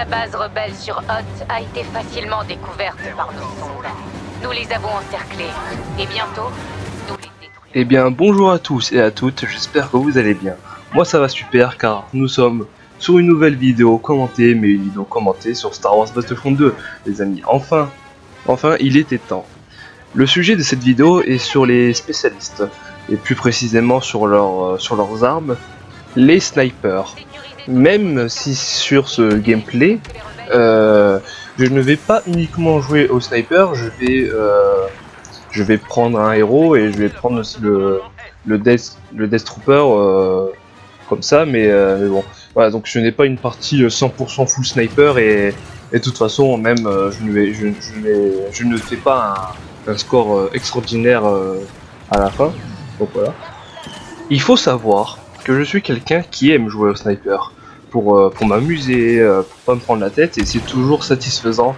La base rebelle sur Hoth a été facilement découverte par nos sondes. Nous les avons encerclés, et bientôt, nous les détruirons. Eh bien, bonjour à tous et à toutes, j'espère que vous allez bien. Moi ça va super car nous sommes sur une nouvelle vidéo commentée, mais une vidéo commentée sur Star Wars Battlefront 2, les amis. Enfin, il était temps. Le sujet de cette vidéo est sur les spécialistes, et plus précisément sur leurs armes, les snipers. Même si sur ce gameplay, je ne vais pas uniquement jouer au sniper, je vais prendre un héros et je vais prendre aussi le Death Trooper comme ça, mais bon, voilà, donc je n'ai pas une partie 100% full sniper et de toute façon même je ne fais pas un score extraordinaire à la fin, donc voilà. Il faut savoir que je suis quelqu'un qui aime jouer au sniper pour m'amuser, pour pas me prendre la tête, et c'est toujours satisfaisant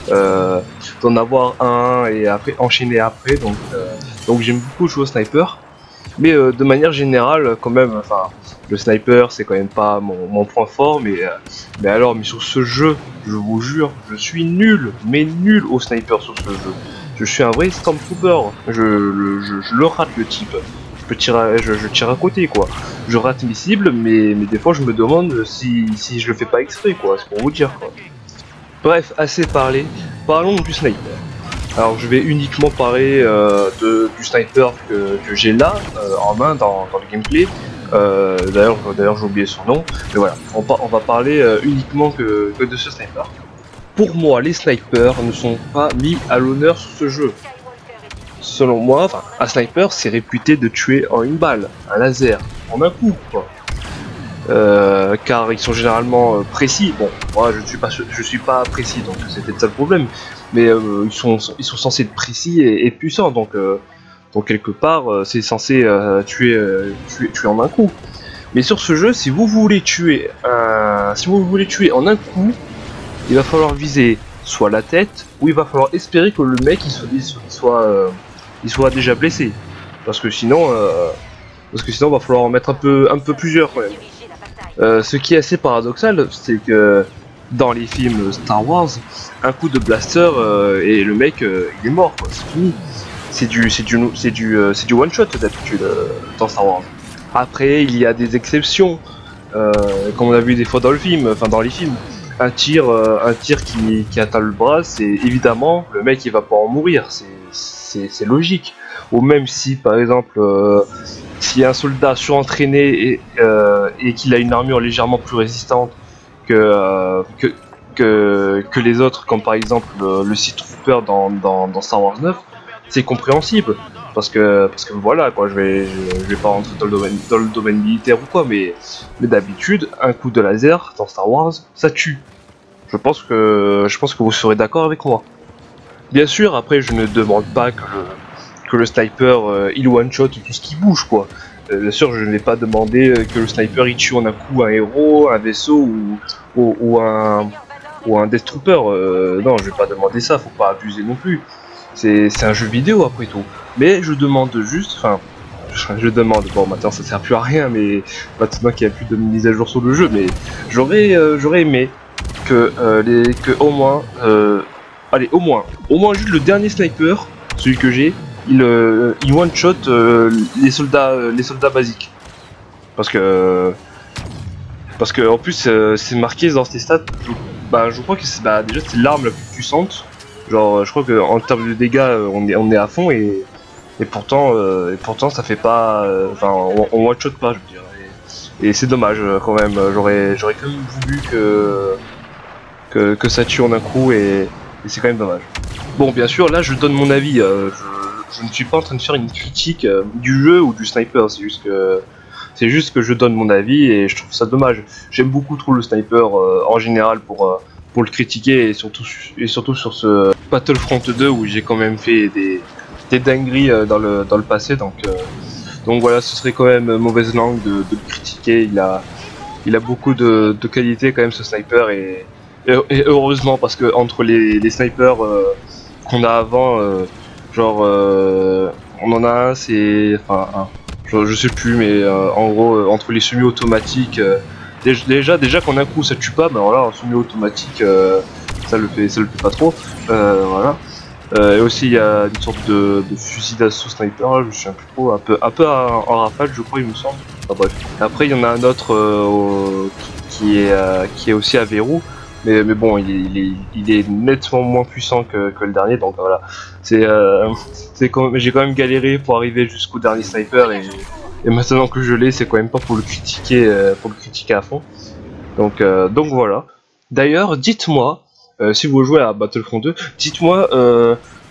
d'en avoir un et après enchaîner après, donc j'aime beaucoup jouer au sniper, mais de manière générale quand même, enfin le sniper c'est quand même pas mon point fort, mais sur ce jeu, je vous jure, je suis nul, mais nul au sniper sur ce jeu. Je suis un vrai Stormtrooper, je le rate le type. Je tire à côté quoi. Je rate mes cibles, mais des fois je me demande si je le fais pas exprès quoi, c'est pour vous dire quoi. Bref, assez parlé, parlons du sniper. Alors je vais uniquement parler du sniper que j'ai là en main dans le gameplay. D'ailleurs j'ai oublié son nom, mais voilà, on va parler uniquement que de ce sniper. Pour moi, les snipers ne sont pas mis à l'honneur sur ce jeu. Selon moi, enfin, un sniper c'est réputé de tuer en une balle, un laser, en un coup quoi. Car ils sont généralement précis. Bon, moi je suis pas précis, donc c'était ça le problème. Mais ils sont censés être précis et puissants, donc quelque part c'est censé tuer en un coup. Mais sur ce jeu, si vous voulez tuer en un coup, il va falloir viser soit la tête, ou il va falloir espérer que le mec il soit déjà blessé, parce que sinon il va falloir en mettre un peu plusieurs quand même. Ce qui est assez paradoxal, c'est que dans les films Star Wars, un coup de blaster et le mec il est mort quoi, c'est fini. C'est du one shot d'habitude dans Star Wars. Après il y a des exceptions, comme on a vu des fois dans les films. Un tir qui atteint le bras, c'est évidemment le mec il va pas en mourir, c'est logique. Ou même si par exemple si un soldat surentraîné et qu'il a une armure légèrement plus résistante que les autres, comme par exemple le Sith Trooper dans Star Wars 9, c'est compréhensible. Parce que voilà quoi, je vais pas rentrer dans le domaine militaire ou quoi, mais d'habitude un coup de laser dans Star Wars ça tue. Je pense que vous serez d'accord avec moi. Bien sûr, après je ne demande pas que le sniper il one shot tout ce qui bouge quoi. Bien sûr, je ne vais pas demander que le sniper il tue en un coup un héros, un vaisseau ou un Death Trooper. Non, je vais pas demander ça, faut pas abuser non plus. C'est un jeu vidéo après tout. Mais je demande juste, bon maintenant ça sert plus à rien, mais maintenant qu'il n'y a plus de mise à jour sur le jeu, mais j'aurais aimé que au moins juste le dernier sniper, celui que j'ai, il one shot les soldats basiques, parce que en plus c'est marqué dans ces stats. Je crois que déjà c'est l'arme la plus puissante. Genre je crois que en termes de dégâts on est à fond, et pourtant ça fait pas, on one shot pas, je veux dire, et c'est dommage quand même. J'aurais quand même voulu que ça tue en un coup, et c'est quand même dommage. Bon, bien sûr là je donne mon avis, je ne suis pas en train de faire une critique du jeu ou du sniper, c'est juste que je donne mon avis et je trouve ça dommage. J'aime beaucoup trop le sniper en général pour le critiquer, et surtout sur ce Battlefront 2 où j'ai quand même fait des dingueries dans le passé, donc voilà, ce serait quand même mauvaise langue de le critiquer. Il a beaucoup de qualité quand même ce sniper, et heureusement, parce que entre les snipers qu'on a avant, on en a un, je sais plus, mais en gros entre les semi-automatiques Déjà qu'en un coup ça tue pas, ben voilà, en semi-automatique, ça le fait pas trop. Voilà. Et aussi il y a une sorte de fusil d'assaut sniper, là, je sais plus trop, un peu en rafale je crois il me semble. Enfin bref. Après il y en a un autre qui est aussi à verrou, mais bon il est nettement moins puissant que le dernier, donc voilà. J'ai quand même galéré pour arriver jusqu'au dernier sniper, et maintenant que je l'ai, c'est quand même pas pour le critiquer à fond. Donc voilà. D'ailleurs, dites-moi, si vous jouez à Battlefront 2, dites-moi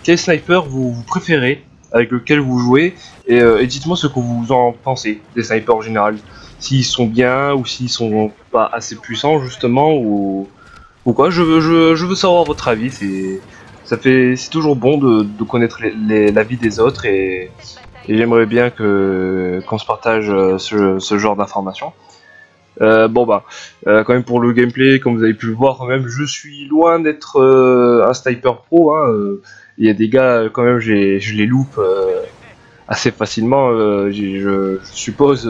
quel sniper vous préférez, avec lequel vous jouez, et dites-moi ce que vous en pensez des snipers en général. S'ils sont bien ou s'ils sont pas assez puissants justement, ou quoi. Je veux savoir votre avis. C'est toujours bon de connaître l'avis des autres, et j'aimerais bien qu'on se partage ce genre d'informations. Bon bah, quand même pour le gameplay, comme vous avez pu le voir, quand même, je suis loin d'être un sniper pro. Hein, il y a des gars, quand même, je les loupe assez facilement. Je suppose,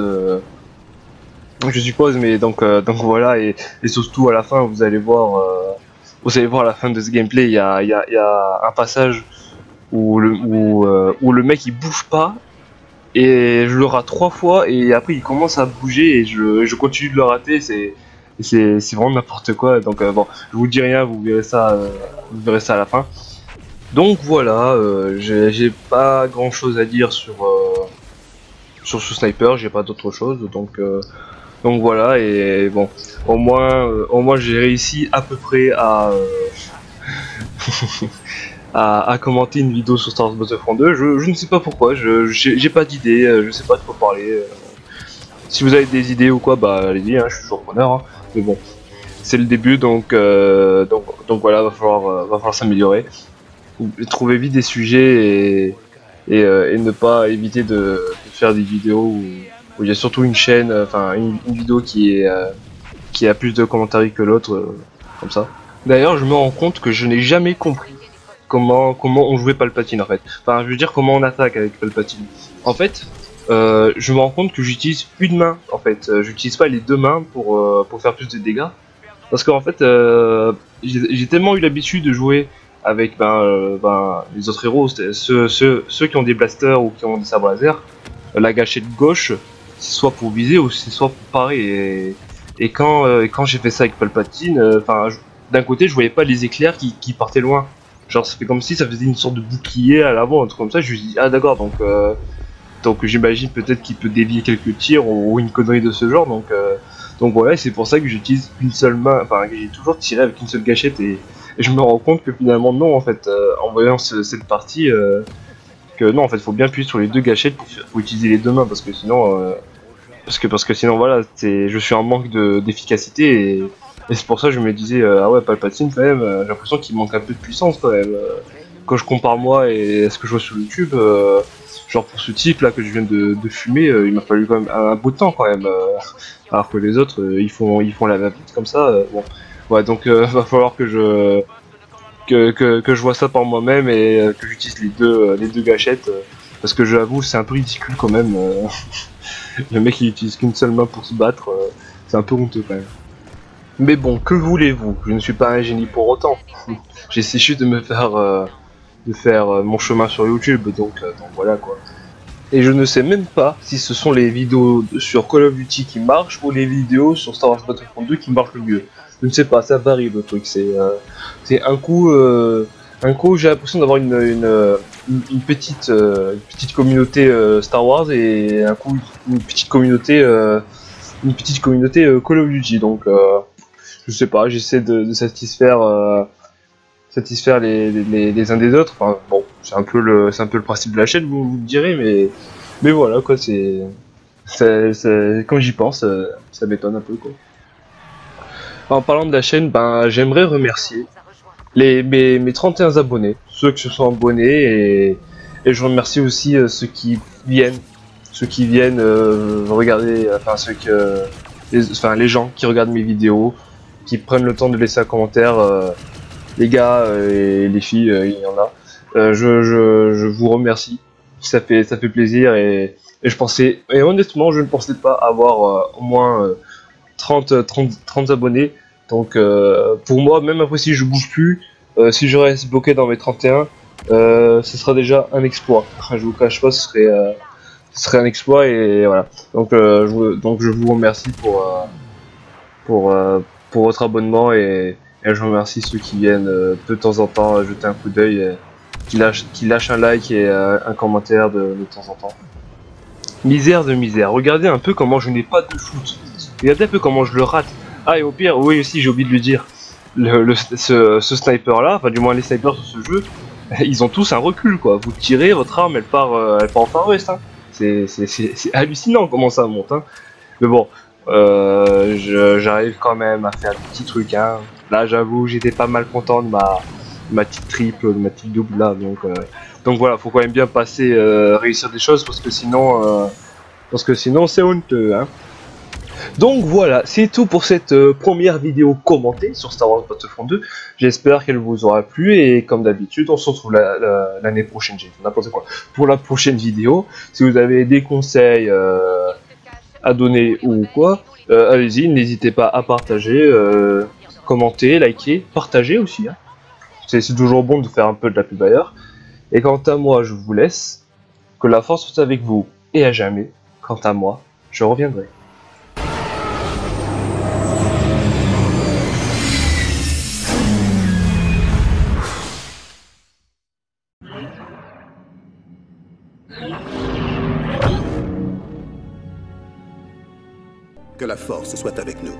mais donc voilà, et surtout à la fin, vous allez voir à la fin de ce gameplay, il y a un passage où le mec il bouge pas, et je le rate 3 fois, et après il commence à bouger, et je continue de le rater. C'est vraiment n'importe quoi. Donc bon, je vous dis rien, vous verrez ça à la fin. Donc voilà, j'ai pas grand chose à dire sur ce sniper, j'ai pas d'autre chose, donc voilà. Et bon, au moins j'ai réussi à peu près à commenter une vidéo sur Star Wars Battlefront 2. Je ne sais pas pourquoi, j'ai pas d'idée, je sais pas de quoi parler. Si vous avez des idées ou quoi, bah allez-y, hein, je suis toujours preneur. Hein. Mais bon, c'est le début, donc voilà, va falloir s'améliorer. Trouver vite des sujets, et ne pas éviter de faire des vidéos où il y a surtout une chaîne, enfin une vidéo qui a plus de commentaires que l'autre, comme ça. D'ailleurs, je me rends compte que je n'ai jamais compris comment on jouait Palpatine en fait. Enfin, je veux dire comment on attaque avec Palpatine. En fait, je me rends compte que j'utilise une main en fait. J'utilise pas les deux mains pour faire plus de dégâts. Parce qu'en fait, j'ai tellement eu l'habitude de jouer avec les autres héros, ceux qui ont des blasters ou qui ont des sabres laser. La gâchette gauche, c'est soit pour viser ou c'est soit pour parer. Et quand j'ai fait ça avec Palpatine, d'un côté je voyais pas les éclairs qui partaient loin. Genre ça fait comme si ça faisait une sorte de bouclier à l'avant, un truc comme ça. Je me dis ah d'accord, donc j'imagine peut-être qu'il peut dévier quelques tirs ou une connerie de ce genre. Donc voilà, c'est pour ça que j'utilise une seule main, enfin que j'ai toujours tiré avec une seule gâchette, et je me rends compte que finalement non en fait, en voyant cette partie, que non en fait faut bien appuyer sur les deux gâchettes pour utiliser les deux mains, parce que sinon parce que sinon voilà, je suis en manque d'efficacité, et c'est pour ça que je me disais ah ouais, Palpatine quand même, j'ai l'impression qu'il manque un peu de puissance quand même. Quand je compare moi et ce que je vois sur YouTube, genre pour ce type là que je viens de fumer, il m'a fallu quand même un bout de temps quand même, alors que les autres ils font la va-vite comme ça. Bon, ouais, donc va falloir que je vois ça par moi-même, et que j'utilise les deux gâchettes, parce que j'avoue c'est un peu ridicule quand même. Le mec il utilise qu'une seule main pour se battre, c'est un peu honteux quand même. Mais bon, que voulez-vous, je ne suis pas un génie pour autant. J'essaie juste de faire mon chemin sur YouTube, donc voilà quoi. Et je ne sais même pas si ce sont les vidéos sur Call of Duty qui marchent ou les vidéos sur Star Wars Battlefront 2 qui marchent le mieux. Je ne sais pas, ça varie le truc. C'est un coup j'ai l'impression d'avoir une petite communauté Star Wars, et un coup une petite communauté Call of Duty. Donc je sais pas, j'essaie de satisfaire les uns des autres. Enfin bon, c'est un peu le principe de la chaîne, vous me direz, mais voilà quoi, quand j'y pense, ça m'étonne un peu quoi. En parlant de la chaîne, ben j'aimerais remercier mes 31 abonnés, ceux qui se sont abonnés, et je remercie aussi ceux qui viennent regarder, les gens qui regardent mes vidéos, qui prennent le temps de laisser un commentaire, les gars et les filles, il y en a. Je vous remercie, ça fait plaisir, et honnêtement je ne pensais pas avoir au moins 30 abonnés. Donc pour moi, même après si je bouge plus, si je reste bloqué dans mes 31, ce sera déjà un exploit. Je vous cache pas, ce serait un exploit et voilà. Donc je vous remercie pour, euh, pour votre abonnement et je remercie ceux qui viennent de temps en temps jeter un coup d'œil, qui lâchent un like et un commentaire de temps en temps. Misère de misère, regardez un peu comment je n'ai pas de foot. Regardez un peu comment je le rate. Ah et au pire, oui aussi j'ai oublié de le dire, ce sniper là, enfin du moins les snipers sur ce jeu, ils ont tous un recul quoi. Vous tirez, votre arme elle part en Far West. Hein. C'est hallucinant comment ça monte. Hein. Mais bon, j'arrive quand même à faire des petits trucs. Hein. Là j'avoue j'étais pas mal content de ma petite triple, de ma petite double là. Donc voilà, faut quand même bien passer, réussir des choses parce que sinon c'est honteux. Hein. Donc voilà, c'est tout pour cette première vidéo commentée sur Star Wars Battlefront 2. J'espère qu'elle vous aura plu et comme d'habitude, on se retrouve l'année prochaine, j'ai fait n'importe quoi, pour la prochaine vidéo. Si vous avez des conseils à donner ou quoi, allez-y, n'hésitez pas à partager, commenter, liker, partager aussi. Hein. C'est toujours bon de faire un peu de la pub ailleurs. Et quant à moi, je vous laisse. Que la force soit avec vous et à jamais. Quant à moi, je reviendrai. Que la force soit avec nous.